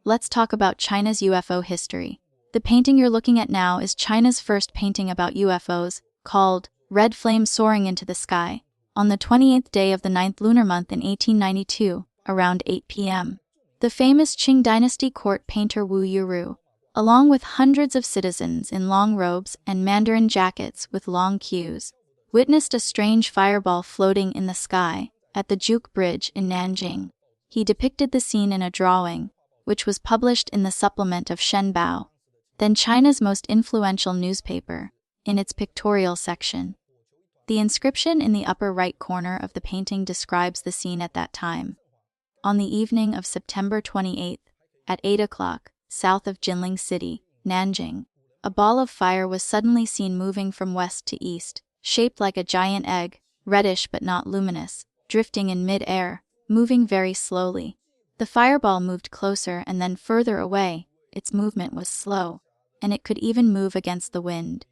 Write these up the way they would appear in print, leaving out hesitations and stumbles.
let's talk about China's UFO history. The painting you're looking at now is China's first painting about UFOs, called Red Flames Soaring into the Sky, on the 28th day of the 9th lunar month in 1892, around 8 p.m. The famous Qing dynasty court painter Wu Youru, along with hundreds of citizens in long robes and mandarin jackets with long queues, witnessed a strange fireball floating in the sky at the Juke Bridge in Nanjing. He depicted the scene in a drawing, which was published in the supplement of Shenbao, then China's most influential newspaper, in its pictorial section. The inscription in the upper right corner of the painting describes the scene at that time. On the evening of September 28th, at 8 o'clock, south of Jinling City, Nanjing, a ball of fire was suddenly seen moving from west to east, shaped like a giant egg, reddish but not luminous, drifting in mid-air, moving very slowly. The fireball moved closer and then further away. Its movement was slow, and it could even move against the wind.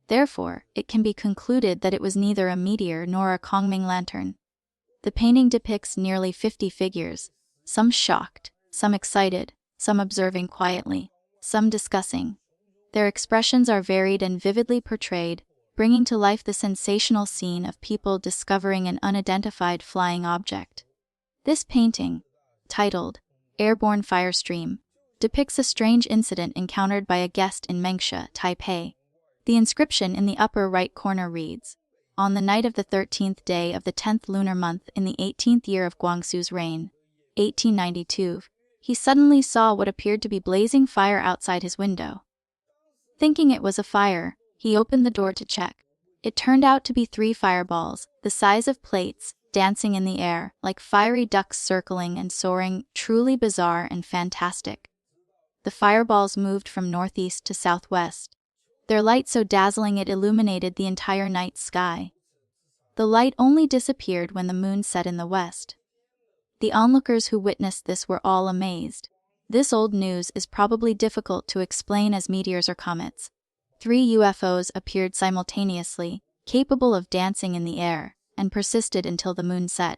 Therefore, it can be concluded that it was neither a meteor nor a Kongming lantern. The painting depicts nearly 50 figures, some shocked, some excited, some observing quietly, some discussing. Their expressions are varied and vividly portrayed, bringing to life the sensational scene of people discovering an unidentified flying object. This painting, titled Airborne Firestream, depicts a strange incident encountered by a guest in Mengsha, Taipei. The inscription in the upper right corner reads, "On the night of the 13th day of the 10th lunar month in the 18th year of Guangxu's reign, 1892, he suddenly saw what appeared to be blazing fire outside his window. Thinking it was a fire, he opened the door to check. It turned out to be 3 fireballs, the size of plates, dancing in the air, like fiery ducks circling and soaring, truly bizarre and fantastic. The fireballs moved from northeast to southwest, their light so dazzling it illuminated the entire night sky. The light only disappeared when the moon set in the west. The onlookers who witnessed this were all amazed. This old news is probably difficult to explain as meteors or comets. 3 UFOs appeared simultaneously, capable of dancing in the air, and persisted until the moon set.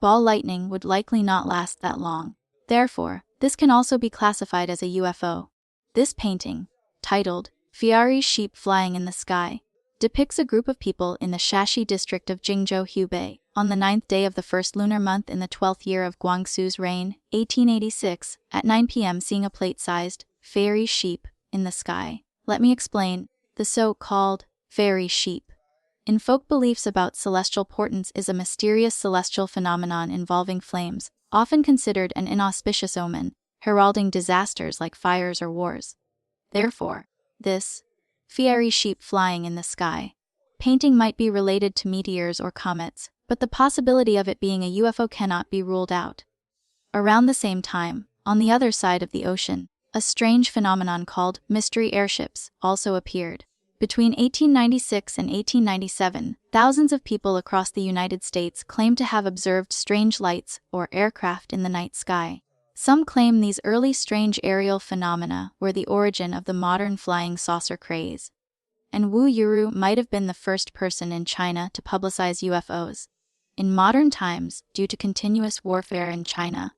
Ball lightning would likely not last that long. Therefore, this can also be classified as a UFO. This painting, titled Fiery Sheep Flying in the Sky, depicts a group of people in the Shashi district of Jingzhou, Hebei, on the 9th day of the 1st lunar month in the 12th year of Guangxu's reign, 1886, at 9 p.m. seeing a plate-sized, fairy sheep in the sky. Let me explain. The so-called fairy sheep, in folk beliefs about celestial portents, is a mysterious celestial phenomenon involving flames, often considered an inauspicious omen, heralding disasters like fires or wars. Therefore, this fiery sheep flying in the sky painting might be related to meteors or comets, but the possibility of it being a UFO cannot be ruled out. Around the same time, on the other side of the ocean, a strange phenomenon called mystery airships also appeared. Between 1896 and 1897, thousands of people across the United States claimed to have observed strange lights or aircraft in the night sky. Some claim these early strange aerial phenomena were the origin of the modern flying saucer craze. And Wu Youru might have been the first person in China to publicize UFOs. In modern times, due to continuous warfare in China,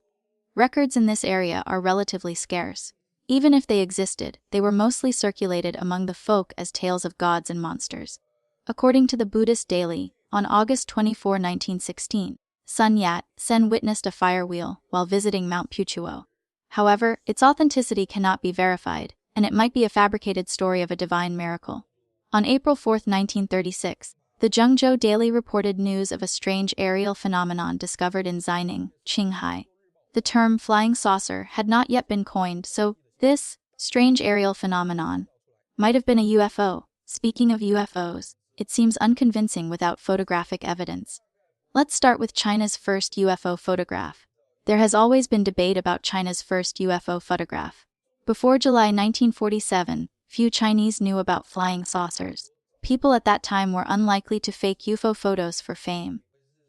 records in this area are relatively scarce. Even if they existed, they were mostly circulated among the folk as tales of gods and monsters. According to the Buddhist Daily, on August 24, 1916, Sun Yat-sen witnessed a fire wheel while visiting Mount Puchuo. However, its authenticity cannot be verified, and it might be a fabricated story of a divine miracle. On April 4, 1936, the Zhengzhou Daily reported news of a strange aerial phenomenon discovered in Xining, Qinghai. The term flying saucer had not yet been coined, so this strange aerial phenomenon might have been a UFO. Speaking of UFOs, it seems unconvincing without photographic evidence. Let's start with China's first UFO photograph. There has always been debate about China's first UFO photograph. Before July 1947, few Chinese knew about flying saucers. People at that time were unlikely to fake UFO photos for fame.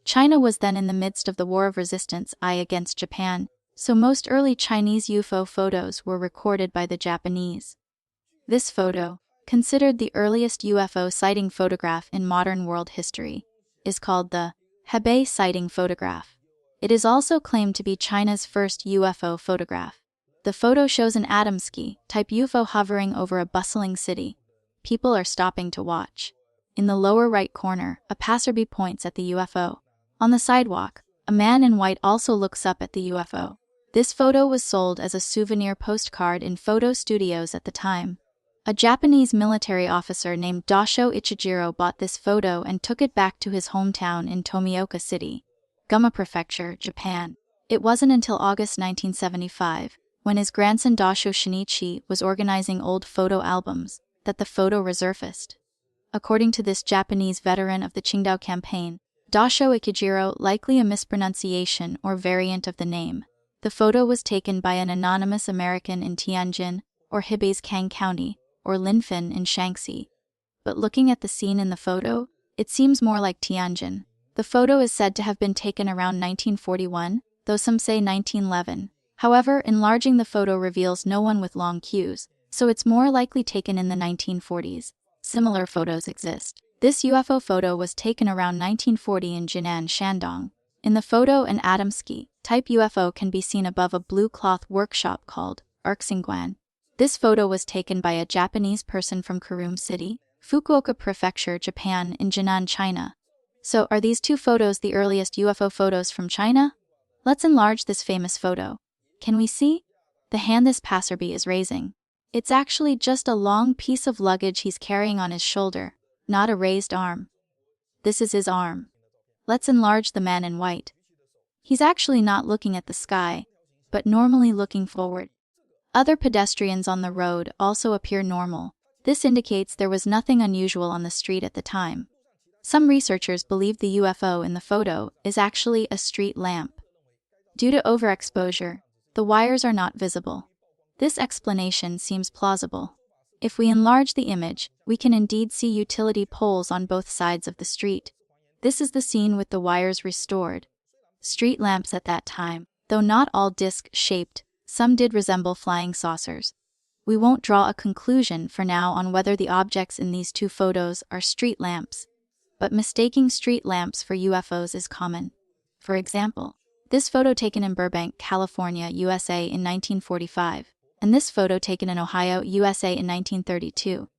China was then in the midst of the War of Resistance against Japan, so most early Chinese UFO photos were recorded by the Japanese. This photo, considered the earliest UFO sighting photograph in modern world history, is called the Hebei Sighting photograph. It is also claimed to be China's first UFO photograph. The photo shows an Adamski-type UFO hovering over a bustling city. People are stopping to watch. In the lower right corner, a passerby points at the UFO. On the sidewalk, a man in white also looks up at the UFO. This photo was sold as a souvenir postcard in photo studios at the time. A Japanese military officer named Dasho Ichijiro bought this photo and took it back to his hometown in Tomioka City, Guma Prefecture, Japan. It wasn't until August 1975, when his grandson Dasho Shinichi was organizing old photo albums, that the photo resurfaced. According to this Japanese veteran of the Qingdao campaign, Dasho Ikijiro, likely a mispronunciation or variant of the name. The photo was taken by an anonymous American in Tianjin, or Hebei Sighting County, or Linfen in Shaanxi. But looking at the scene in the photo, it seems more like Tianjin. The photo is said to have been taken around 1941, though some say 1911. However, enlarging the photo reveals no one with long queues, so it's more likely taken in the 1940s. Similar photos exist. This UFO photo was taken around 1940 in Jinan, Shandong. In the photo, an Adamski-type UFO can be seen above a blue cloth workshop called Arksingguan. This photo was taken by a Japanese person from Kurum City, Fukuoka Prefecture, Japan, in Jinan, China. So, are these two photos the earliest UFO photos from China? Let's enlarge this famous photo. Can we see? The hand this passerby is raising. It's actually just a long piece of luggage he's carrying on his shoulder, not a raised arm. This is his arm. Let's enlarge the man in white. He's actually not looking at the sky, but normally looking forward. Other pedestrians on the road also appear normal. This indicates there was nothing unusual on the street at the time. Some researchers believe the UFO in the photo is actually a street lamp. Due to overexposure, the wires are not visible. This explanation seems plausible. If we enlarge the image, we can indeed see utility poles on both sides of the street. This is the scene with the wires restored. Street lamps at that time, though not all disc-shaped, some did resemble flying saucers. We won't draw a conclusion for now on whether the objects in these two photos are street lamps, but mistaking street lamps for UFOs is common. For example, this photo taken in Burbank, California, USA in 1945, and this photo taken in Ohio, USA in 1932,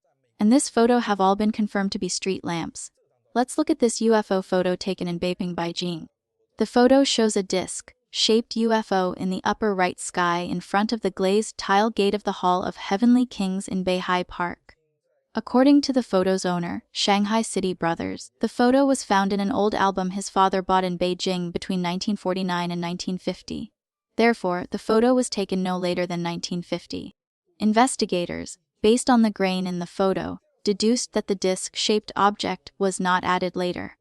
and this photo have all been confirmed to be street lamps. Let's look at this UFO photo taken in Beiping, Beijing. The photo shows a disc-shaped UFO in the upper right sky in front of the glazed tile gate of the Hall of Heavenly Kings in Beihai Park. According to the photo's owner, Shanghai City Brothers, the photo was found in an old album his father bought in Beijing between 1949 and 1950. Therefore, the photo was taken no later than 1950. Investigators, based on the grain in the photo, deduced that the disc-shaped object was not added later.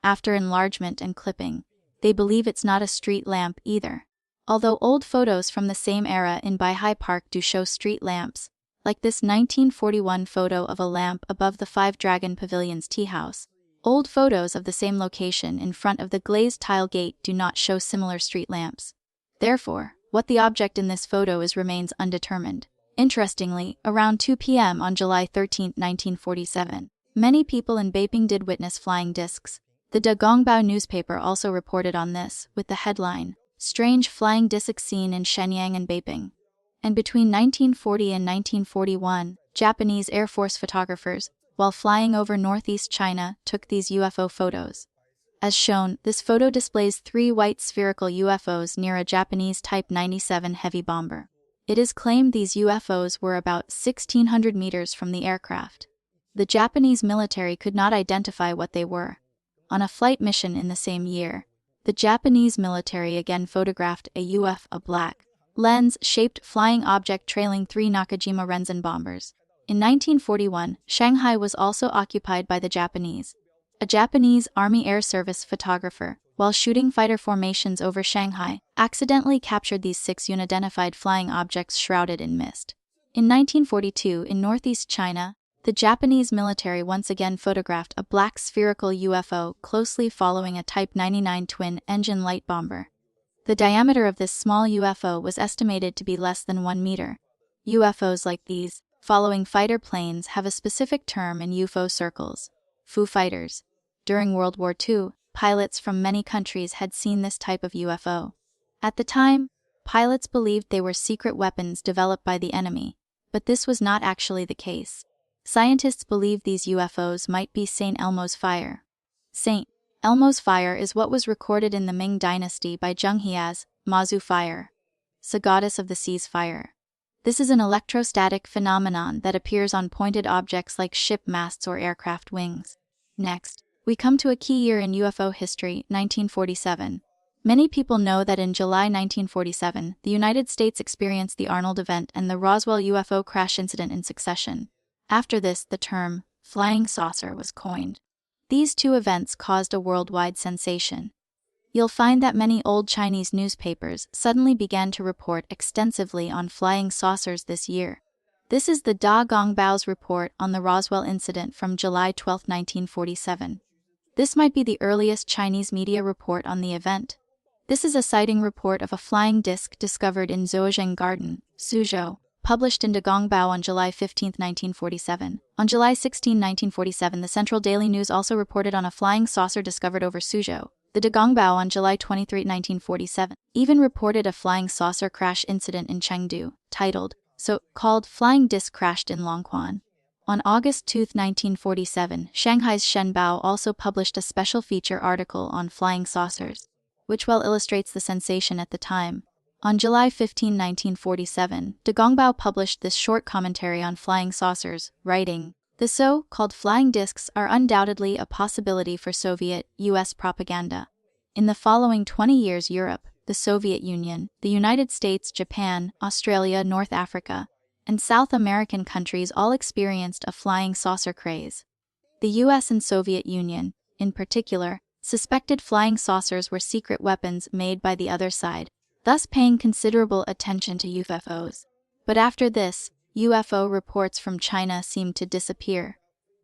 After enlargement and clipping, they believe it's not a street lamp either. Although old photos from the same era in Beihai Park do show street lamps, like this 1941 photo of a lamp above the Five Dragon Pavilion's tea house, old photos of the same location in front of the glazed tile gate do not show similar street lamps. Therefore, what the object in this photo is remains undetermined. Interestingly, around 2 p.m. on July 13, 1947, many people in Beiping did witness flying discs. The De Gongbao newspaper also reported on this, with the headline, "Strange Flying Disc Seen in Shenyang and Beiping." And between 1940 and 1941, Japanese Air Force photographers, while flying over northeast China, took these UFO photos. As shown, this photo displays 3 white spherical UFOs near a Japanese Type 97 heavy bomber. It is claimed these UFOs were about 1,600 meters from the aircraft. The Japanese military could not identify what they were. On a flight mission in the same year, the Japanese military again photographed a UFO, a black, lens-shaped flying object trailing 3 Nakajima Renzen bombers. In 1941, Shanghai was also occupied by the Japanese. A Japanese Army Air Service photographer, while shooting fighter formations over Shanghai, accidentally captured these 6 unidentified flying objects shrouded in mist. In 1942, in northeast China, the Japanese military once again photographed a black spherical UFO closely following a Type 99 twin-engine light bomber. The diameter of this small UFO was estimated to be less than 1 meter. UFOs like these, following fighter planes, have a specific term in UFO circles: Foo Fighters. During World War II, pilots from many countries had seen this type of UFO. At the time, Pilots believed they were secret weapons developed by the enemy, but this was not actually the case. Scientists believe these UFOs might be St. Elmo's fire. St. Elmo's fire is what was recorded in the Ming dynasty by Zheng He as Mazu fire, the goddess of the sea's fire. This is an electrostatic phenomenon that appears on pointed objects like ship masts or aircraft wings. Next, we come to a key year in UFO history, 1947. Many people know that in July 1947, the United States experienced the Arnold event and the Roswell UFO crash incident in succession. After this, the term flying saucer was coined. These two events caused a worldwide sensation. You'll find that many old Chinese newspapers suddenly began to report extensively on flying saucers this year. This is the Da Gongbao's report on the Roswell incident from July 12, 1947. This might be the earliest Chinese media report on the event. This is a sighting report of a flying disc discovered in Zhejiang Garden, Suzhou, published in Da Gongbao on July 15, 1947. On July 16, 1947, the Central Daily News also reported on a flying saucer discovered over Suzhou. The Da Gongbao on July 23, 1947, even reported a flying saucer crash incident in Chengdu, titled, so-called Flying Disc Crashed in Longquan. On August 2, 1947, Shanghai's Shenbao also published a special feature article on flying saucers, which well illustrates the sensation at the time. On July 15, 1947, Da Gongbao published this short commentary on flying saucers, writing, "The so-called flying discs are undoubtedly a possibility for Soviet, U.S. propaganda. In the following 20 years, Europe, the Soviet Union, the United States, Japan, Australia, North Africa, and South American countries all experienced a flying saucer craze. The U.S. and Soviet Union, in particular, suspected flying saucers were secret weapons made by the other side, thus paying considerable attention to UFOs. But after this, UFO reports from China seemed to disappear.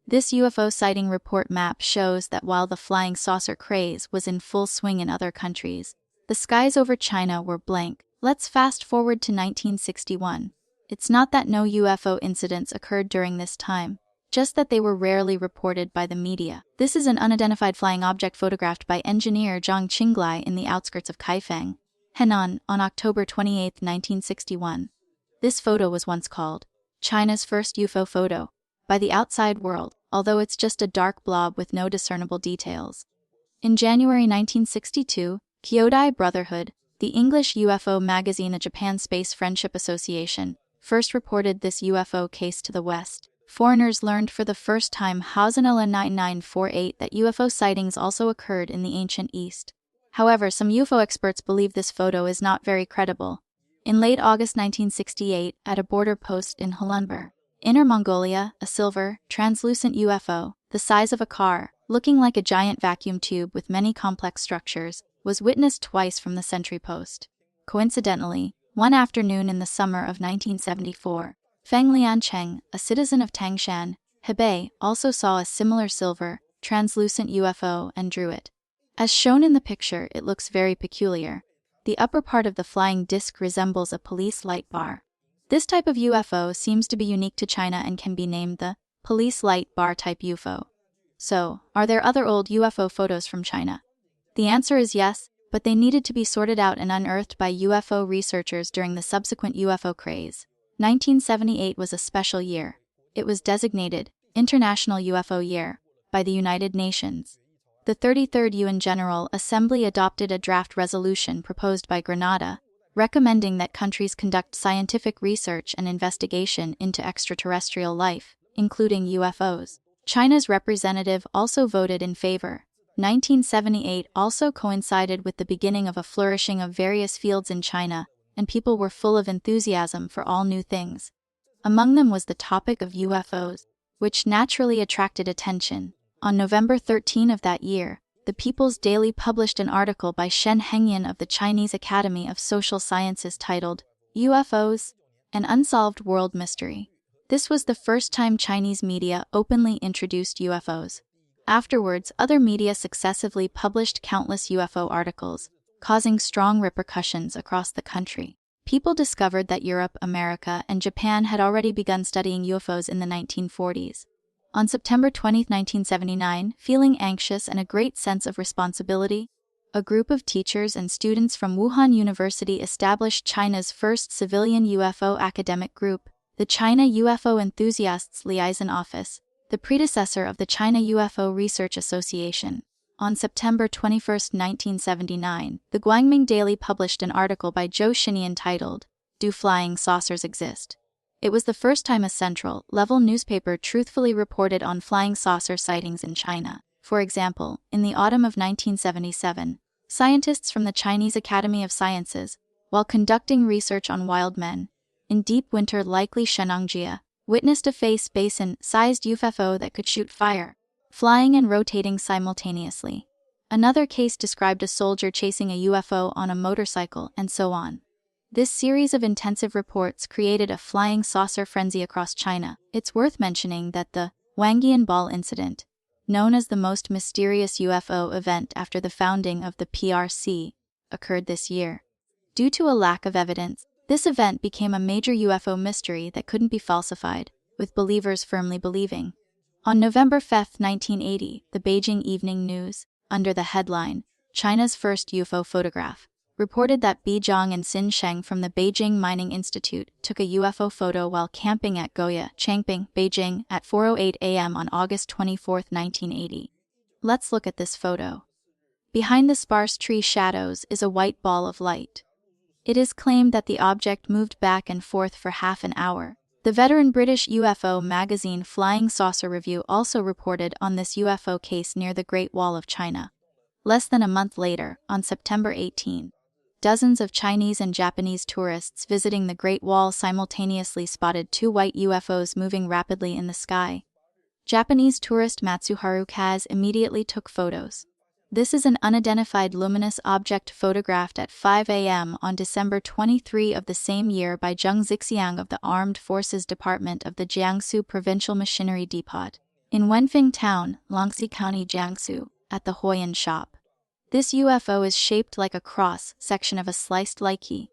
This UFO sighting report map shows that while the flying saucer craze was in full swing in other countries, the skies over China were blank. Let's fast forward to 1961. It's not that no UFO incidents occurred during this time, just that they were rarely reported by the media. This is an unidentified flying object photographed by engineer Zhang Qinglai in the outskirts of Kaifeng, Henan, on October 28, 1961. This photo was once called China's first UFO photo by the outside world, although it's just a dark blob with no discernible details. In January 1962, Kyodai Brotherhood, the English UFO magazine, a Japan Space Friendship Association, first reported this UFO case to the West. Foreigners learned for the first time Hausenella 9948 that UFO sightings also occurred in the ancient East. However, some UFO experts believe this photo is not very credible. In late August 1968, at a border post in Ulaanbaatar, Inner Mongolia, a silver, translucent UFO, the size of a car, looking like a giant vacuum tube with many complex structures, was witnessed twice from the sentry post. Coincidentally, one afternoon in the summer of 1974, Feng Liancheng, a citizen of Tangshan, Hebei, also saw a similar silver, translucent UFO and drew it. As shown in the picture, it looks very peculiar. The upper part of the flying disc resembles a police light bar. This type of UFO seems to be unique to China and can be named the police light bar type UFO. So, are there other old UFO photos from China? The answer is yes, but they needed to be sorted out and unearthed by UFO researchers during the subsequent UFO craze. 1978 was a special year. It was designated International UFO Year by the United Nations. The 33rd UN General Assembly adopted a draft resolution proposed by Grenada, recommending that countries conduct scientific research and investigation into extraterrestrial life, including UFOs. China's representative also voted in favor. 1978 also coincided with the beginning of a flourishing of various fields in China, and people were full of enthusiasm for all new things. Among them was the topic of UFOs, which naturally attracted attention. On November 13 of that year, the People's Daily published an article by Shen Hengyan of the Chinese Academy of Social Sciences titled, UFOs, An Unsolved World Mystery. This was the first time Chinese media openly introduced UFOs. Afterwards, other media successively published countless UFO articles, causing strong repercussions across the country. People discovered that Europe, America, and Japan had already begun studying UFOs in the 1940s. On September 20, 1979, feeling anxious and a great sense of responsibility, a group of teachers and students from Wuhan University established China's first civilian UFO academic group, the China UFO Enthusiasts Liaison Office, the predecessor of the China UFO Research Association. On September 21, 1979, the Guangming Daily published an article by Zhou Xinyi entitled, "Do Flying Saucers Exist?" It was the first time a central-level newspaper truthfully reported on flying saucer sightings in China. For example, in the autumn of 1977, scientists from the Chinese Academy of Sciences, while conducting research on wild men, in deep winter likely Shenangjia, witnessed a face basin-sized UFO that could shoot fire, flying and rotating simultaneously. Another case described a soldier chasing a UFO on a motorcycle, and so on. This series of intensive reports created a flying saucer frenzy across China. It's worth mentioning that the Wangyan Ball incident, known as the most mysterious UFO event after the founding of the PRC, occurred this year. Due to a lack of evidence, this event became a major UFO mystery that couldn't be falsified, with believers firmly believing. On November 5, 1980, the Beijing Evening News, under the headline, "China's First UFO Photograph," reported that Bi Zhang and Xin Sheng from the Beijing Mining Institute took a UFO photo while camping at Goya, Changping, Beijing, at 4:08 a.m. on August 24, 1980. Let's look at this photo. Behind the sparse tree shadows is a white ball of light. It is claimed that the object moved back and forth for half an hour. The veteran British UFO magazine Flying Saucer Review also reported on this UFO case near the Great Wall of China. Less than a month later, on September 18, dozens of Chinese and Japanese tourists visiting the Great Wall simultaneously spotted two white UFOs moving rapidly in the sky. Japanese tourist Matsuharu Kaz immediately took photos. This is an unidentified luminous object photographed at 5 a.m. on December 23 of the same year by Zheng Zixiang of the Armed Forces Department of the Jiangsu Provincial Machinery Depot, in Wenfeng Town, Langxi County, Jiangsu, at the Huoyan shop. This UFO is shaped like a cross-section of a sliced Likey.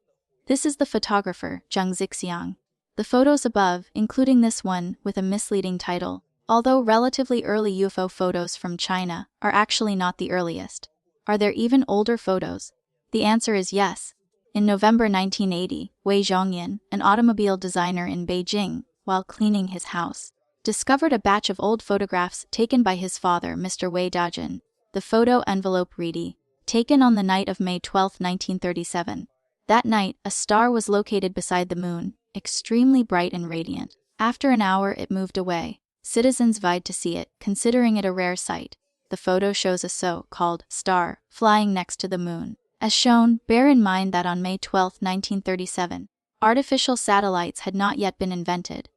This is the photographer, Zheng Zixiang. The photos above, including this one with a misleading title, although relatively early UFO photos from China, are actually not the earliest. Are there even older photos? The answer is yes. In November 1980, Wei Zhongyan, an automobile designer in Beijing, while cleaning his house, discovered a batch of old photographs taken by his father, Mr. Wei Dajin. The photo envelope ready, taken on the night of May 12, 1937. That night, a star was located beside the moon, extremely bright and radiant. After an hour, it moved away. Citizens vied to see it, considering it a rare sight. The photo shows a so-called star flying next to the moon. As shown, bear in mind that on May 12, 1937, artificial satellites had not yet been invented.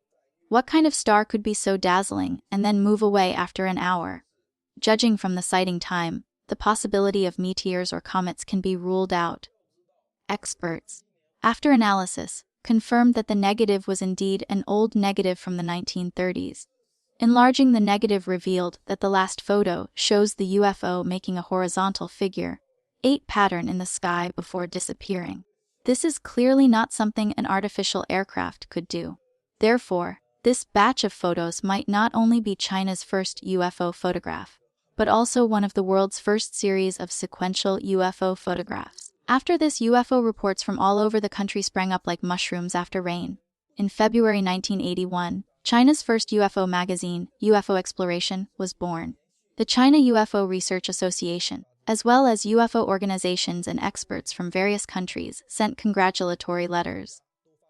What kind of star could be so dazzling and then move away after an hour? Judging from the sighting time, the possibility of meteors or comets can be ruled out. Experts, after analysis, confirmed that the negative was indeed an old negative from the 1930s. Enlarging the negative revealed that the last photo shows the UFO making a horizontal figure 8 pattern in the sky before disappearing. This is clearly not something an artificial aircraft could do. Therefore, this batch of photos might not only be China's first UFO photograph, but also one of the world's first series of sequential UFO photographs. After this, UFO reports from all over the country sprang up like mushrooms after rain. In February 1981, China's first UFO magazine, UFO Exploration, was born. The China UFO Research Association, as well as UFO organizations and experts from various countries, sent congratulatory letters.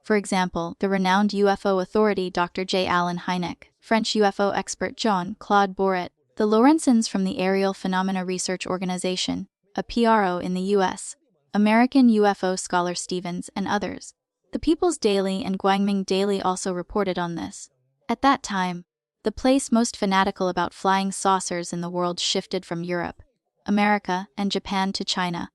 For example, the renowned UFO authority Dr. J. Allen Hynek, French UFO expert Jean-Claude Bourret, the Lorenzens from the Aerial Phenomena Research Organization, a PRO in the U.S., American UFO scholar Stevens, and others. The People's Daily and Guangming Daily also reported on this. At that time, the place most fanatical about flying saucers in the world shifted from Europe, America, and Japan to China.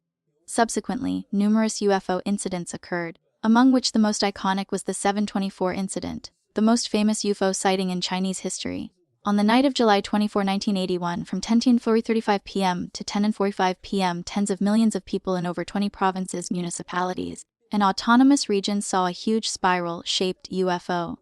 Subsequently, numerous UFO incidents occurred, among which the most iconic was the 724 incident, the most famous UFO sighting in Chinese history. On the night of July 24, 1981, from 10:45 p.m. to 10:45 p.m., tens of millions of people in over 20 provinces, municipalities, and autonomous regions saw a huge spiral-shaped UFO.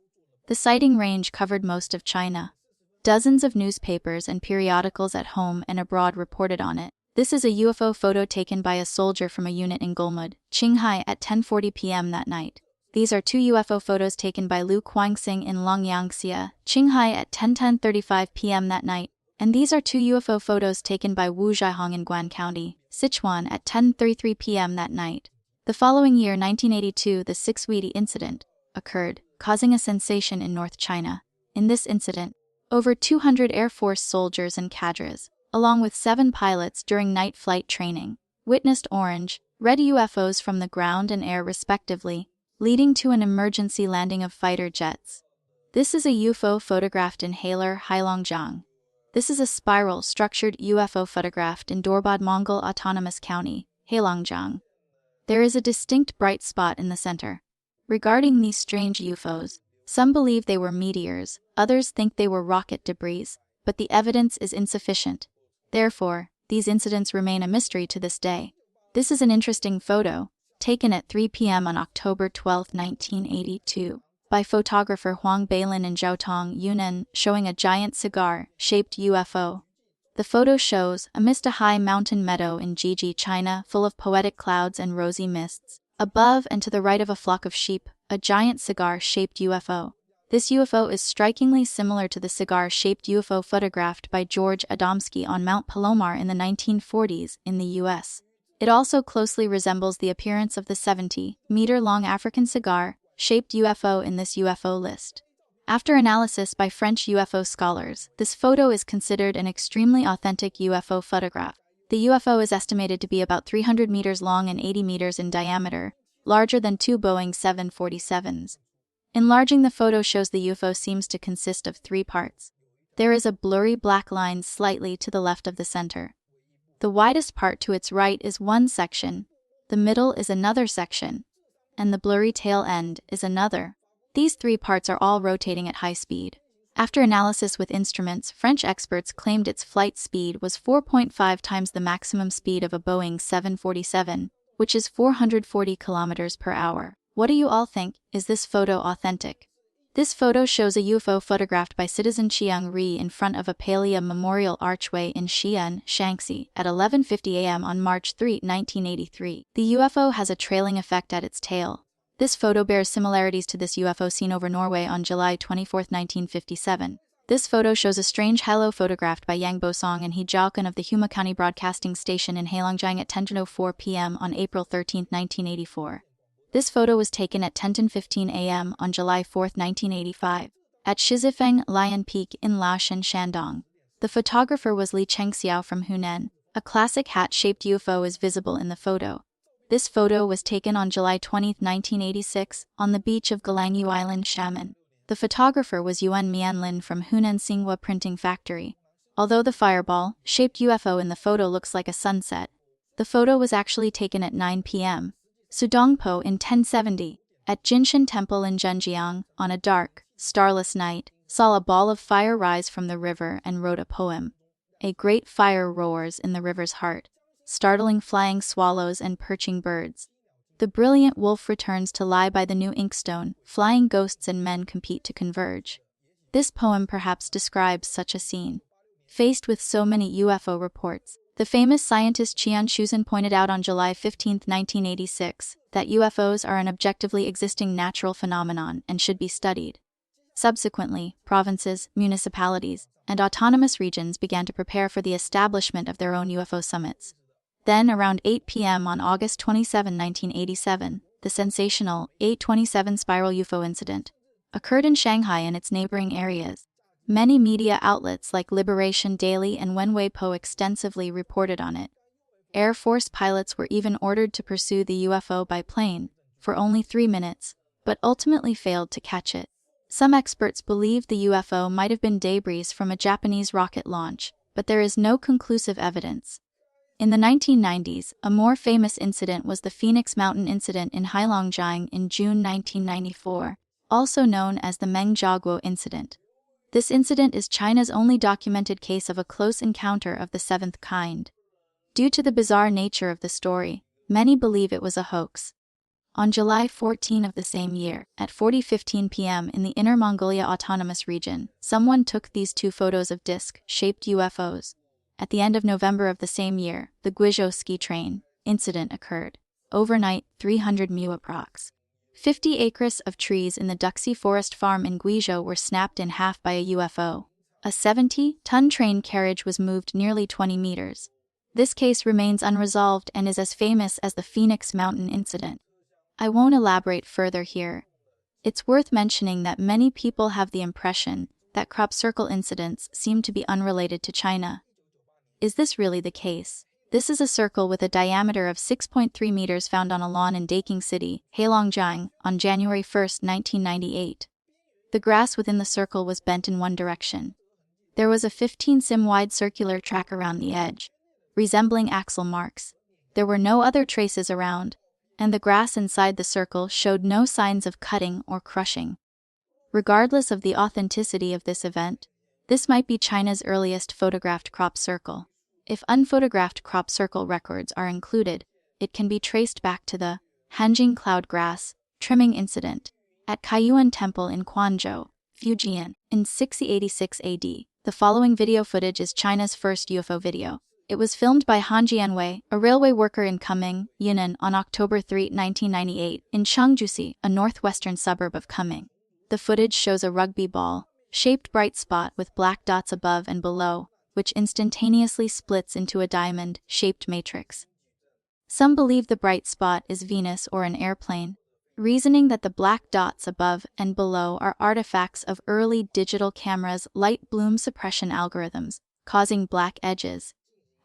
The sighting range covered most of China. Dozens of newspapers and periodicals at home and abroad reported on it. This is a UFO photo taken by a soldier from a unit in Gulmud, Qinghai at 10:40 p.m. that night. These are two UFO photos taken by Lu Guangxing in Longyanxia, Qinghai at 10:35 p.m. that night, and these are two UFO photos taken by Wu Zhaihong in Guan County, Sichuan at 10:33 p.m. that night. The following year, 1982, the 6-Weedy incident occurred, causing a sensation in North China. In this incident, over 200 Air Force soldiers and cadres, along with 7 pilots during night flight training, witnessed orange, red UFOs from the ground and air respectively, leading to an emergency landing of fighter jets. This is a UFO photographed in Haler, Heilongjiang. This is a spiral structured UFO photographed in Dorbad Mongol Autonomous County, Heilongjiang. There is a distinct bright spot in the center. Regarding these strange UFOs, some believe they were meteors, others think they were rocket debris, but the evidence is insufficient. Therefore, these incidents remain a mystery to this day. This is an interesting photo, taken at 3 p.m. on October 12, 1982, by photographer Huang Beilin in Jiaotong, Yunnan, showing a giant cigar-shaped UFO. The photo shows, amidst a high mountain meadow in Jiji, China, full of poetic clouds and rosy mists, above and to the right of a flock of sheep, a giant cigar-shaped UFO. This UFO is strikingly similar to the cigar-shaped UFO photographed by George Adamski on Mount Palomar in the 1940s in the U.S. It also closely resembles the appearance of the 70-meter-long African cigar-shaped UFO in this UFO list. After analysis by French UFO scholars, this photo is considered an extremely authentic UFO photograph. The UFO is estimated to be about 300 meters long and 80 meters in diameter, larger than 2 Boeing 747s. Enlarging the photo shows the UFO seems to consist of 3 parts. There is a blurry black line slightly to the left of the center. The widest part to its right is one section, the middle is another section, and the blurry tail end is another. These 3 parts are all rotating at high speed. After analysis with instruments, French experts claimed its flight speed was 4.5 times the maximum speed of a Boeing 747, which is 440 kilometers per hour. What do you all think? Is this photo authentic? This photo shows a UFO photographed by citizen Chiang Ri in front of a Palea Memorial Archway in Xi'an, Shaanxi, at 11:50 a.m. on March 3, 1983. The UFO has a trailing effect at its tail. This photo bears similarities to this UFO seen over Norway on July 24, 1957. This photo shows a strange halo photographed by Yang Bosong and He Jiaokan of the Huma County Broadcasting Station in Heilongjiang at 10:04 p.m. on April 13, 1984. This photo was taken at 10:15 a.m. on July 4, 1985, at Shizifeng Lion Peak in Laoshan, Shandong. The photographer was Li Chengxiao from Hunan. A classic hat-shaped UFO is visible in the photo. This photo was taken on July 20, 1986, on the beach of Galangyu Island, Xiamen. The photographer was Yuan Mianlin from Hunan Xinhua Printing Factory. Although the fireball-shaped UFO in the photo looks like a sunset, the photo was actually taken at 9 p.m. Sudongpo in 1070, at Jinshan Temple in Zhenjiang, on a dark, starless night, saw a ball of fire rise from the river and wrote a poem. A great fire roars in the river's heart, startling flying swallows and perching birds. The brilliant wolf returns to lie by the new inkstone, flying ghosts and men compete to converge. This poem perhaps describes such a scene. Faced with so many UFO reports, the famous scientist Qian Shuzhen pointed out on July 15, 1986, that UFOs are an objectively existing natural phenomenon and should be studied. Subsequently, provinces, municipalities, and autonomous regions began to prepare for the establishment of their own UFO summits. Then, around 8 p.m. on August 27, 1987, the sensational 827 spiral UFO incident occurred in Shanghai and its neighboring areas. Many media outlets like Liberation Daily and Wenwei Po extensively reported on it. Air Force pilots were even ordered to pursue the UFO by plane for only 3 minutes, but ultimately failed to catch it. Some experts believe the UFO might have been debris from a Japanese rocket launch, but there is no conclusive evidence. In the 1990s, a more famous incident was the Phoenix Mountain incident in Heilongjiang in June 1994, also known as the Mengjiaguo incident. This incident is China's only documented case of a close encounter of the 7th kind. Due to the bizarre nature of the story, many believe it was a hoax. On July 14 of the same year, at 40:15 p.m. in the Inner Mongolia Autonomous Region, someone took these 2 photos of disc-shaped UFOs. At the end of November of the same year, the Guizhou ski train incident occurred. Overnight, 300 mu approx. 50 acres of trees in the Duxi Forest Farm in Guizhou were snapped in half by a UFO. A 70-ton train carriage was moved nearly 20 meters. This case remains unresolved and is as famous as the Phoenix Mountain incident. I won't elaborate further here. It's worth mentioning that many people have the impression that crop circle incidents seem to be unrelated to China. Is this really the case? This is a circle with a diameter of 6.3 meters found on a lawn in Daking City, Heilongjiang, on January 1, 1998. The grass within the circle was bent in one direction. There was a 15 cm wide circular track around the edge, resembling axle marks. There were no other traces around, and the grass inside the circle showed no signs of cutting or crushing. Regardless of the authenticity of this event, this might be China's earliest photographed crop circle. If unphotographed crop circle records are included, it can be traced back to the Hanjing cloud grass trimming incident at Kaiyuan Temple in Quanzhou, Fujian, in 686 AD. The following video footage is China's first UFO video. It was filmed by Han Jianwei, a railway worker in Kunming, Yunnan, on October 3, 1998, in Chengjusi, a northwestern suburb of Kunming. The footage shows a rugby ball-shaped bright spot with black dots above and below, which instantaneously splits into a diamond-shaped matrix. Some believe the bright spot is Venus or an airplane, reasoning that the black dots above and below are artifacts of early digital cameras' light bloom suppression algorithms, causing black edges.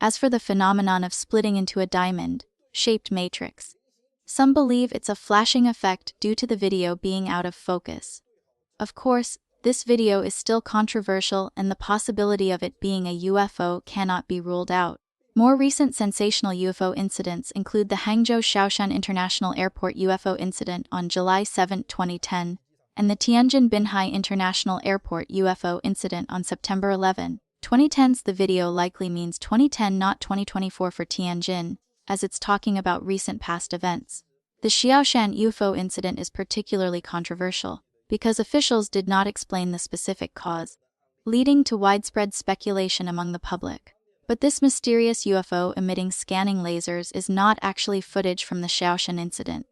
As for the phenomenon of splitting into a diamond-shaped matrix, some believe it's a flashing effect due to the video being out of focus. Of course, this video is still controversial and the possibility of it being a UFO cannot be ruled out. More recent sensational UFO incidents include the Hangzhou Shaoshan International Airport UFO incident on July 7, 2010, and the Tianjin Binhai International Airport UFO incident on September 11, 2010. The video likely means 2010, not 2024 for Tianjin, as it's talking about recent past events. The Shaoshan UFO incident is particularly controversial because officials did not explain the specific cause, leading to widespread speculation among the public. But this mysterious UFO emitting scanning lasers is not actually footage from the Shaoshan incident.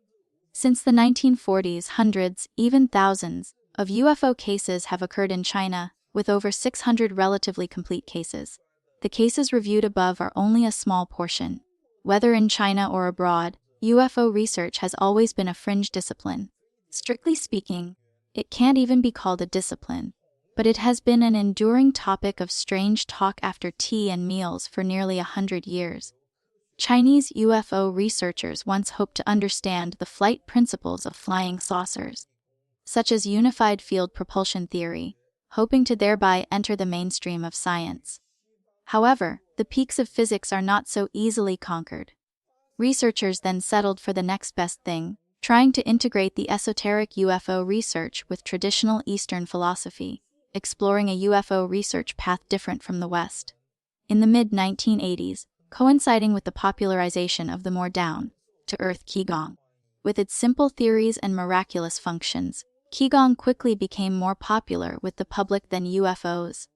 Since the 1940s, hundreds, even thousands, of UFO cases have occurred in China, with over 600 relatively complete cases. The cases reviewed above are only a small portion. Whether in China or abroad, UFO research has always been a fringe discipline. Strictly speaking, it can't even be called a discipline, but it has been an enduring topic of strange talk after tea and meals for nearly 100 years. Chinese UFO researchers once hoped to understand the flight principles of flying saucers, such as unified field propulsion theory, hoping to thereby enter the mainstream of science. However, the peaks of physics are not so easily conquered. Researchers then settled for the next best thing, trying to integrate the esoteric UFO research with traditional Eastern philosophy, exploring a UFO research path different from the West. In the mid-1980s, coinciding with the popularization of the more down-to-earth Qigong, with its simple theories and miraculous functions, Qigong quickly became more popular with the public than UFOs.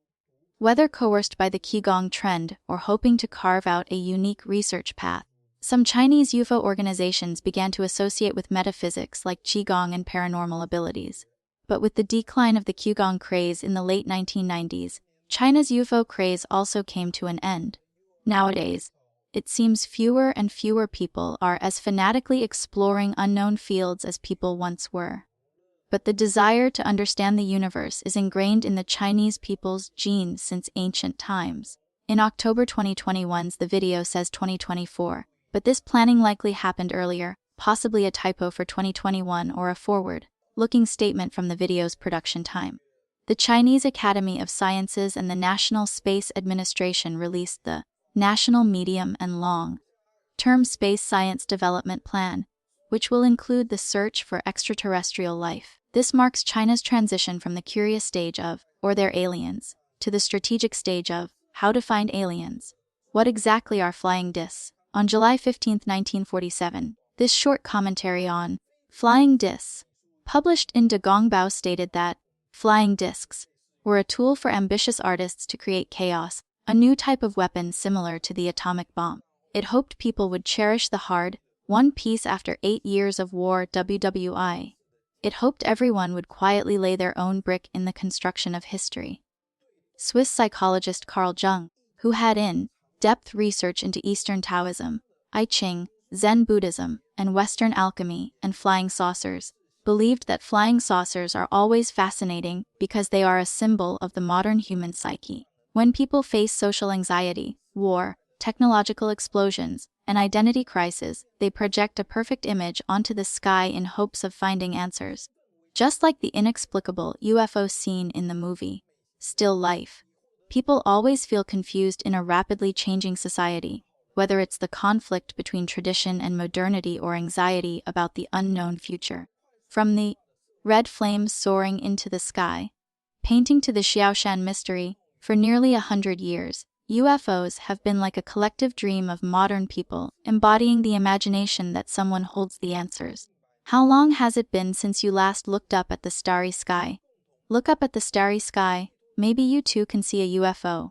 Whether coerced by the Qigong trend or hoping to carve out a unique research path, some Chinese UFO organizations began to associate with metaphysics like Qigong and paranormal abilities. But with the decline of the Qigong craze in the late 1990s, China's UFO craze also came to an end. Nowadays, it seems fewer and fewer people are as fanatically exploring unknown fields as people once were. But the desire to understand the universe is ingrained in the Chinese people's genes since ancient times. In October 2021's the video says 2024, but this planning likely happened earlier, possibly a typo for 2021 or a forward-looking statement from the video's production time. The Chinese Academy of Sciences and the National Space Administration released the National Medium and Long-Term Space Science Development Plan, which will include the search for extraterrestrial life. This marks China's transition from the curious stage of, or they're aliens, to the strategic stage of, how to find aliens. What exactly are flying discs? On July 15, 1947, this short commentary on flying discs, published in De Gongbao, stated that flying discs were a tool for ambitious artists to create chaos, a new type of weapon similar to the atomic bomb. It hoped people would cherish the hard, won peace after 8 years of war. WWI. It hoped everyone would quietly lay their own brick in the construction of history. Swiss psychologist Carl Jung, who had in-depth research into Eastern Taoism, I Ching, Zen Buddhism, and Western alchemy and flying saucers, believed that flying saucers are always fascinating because they are a symbol of the modern human psyche. When people face social anxiety, war, technological explosions, and identity crisis, they project a perfect image onto the sky in hopes of finding answers. Just like the inexplicable UFO scene in the movie Still Life. People always feel confused in a rapidly changing society, whether it's the conflict between tradition and modernity or anxiety about the unknown future. From the red flames soaring into the sky, painting to the Xiaoshan mystery, for nearly 100 years, UFOs have been like a collective dream of modern people, embodying the imagination that someone holds the answers. How long has it been since you last looked up at the starry sky? Look up at the starry sky, maybe you too can see a UFO.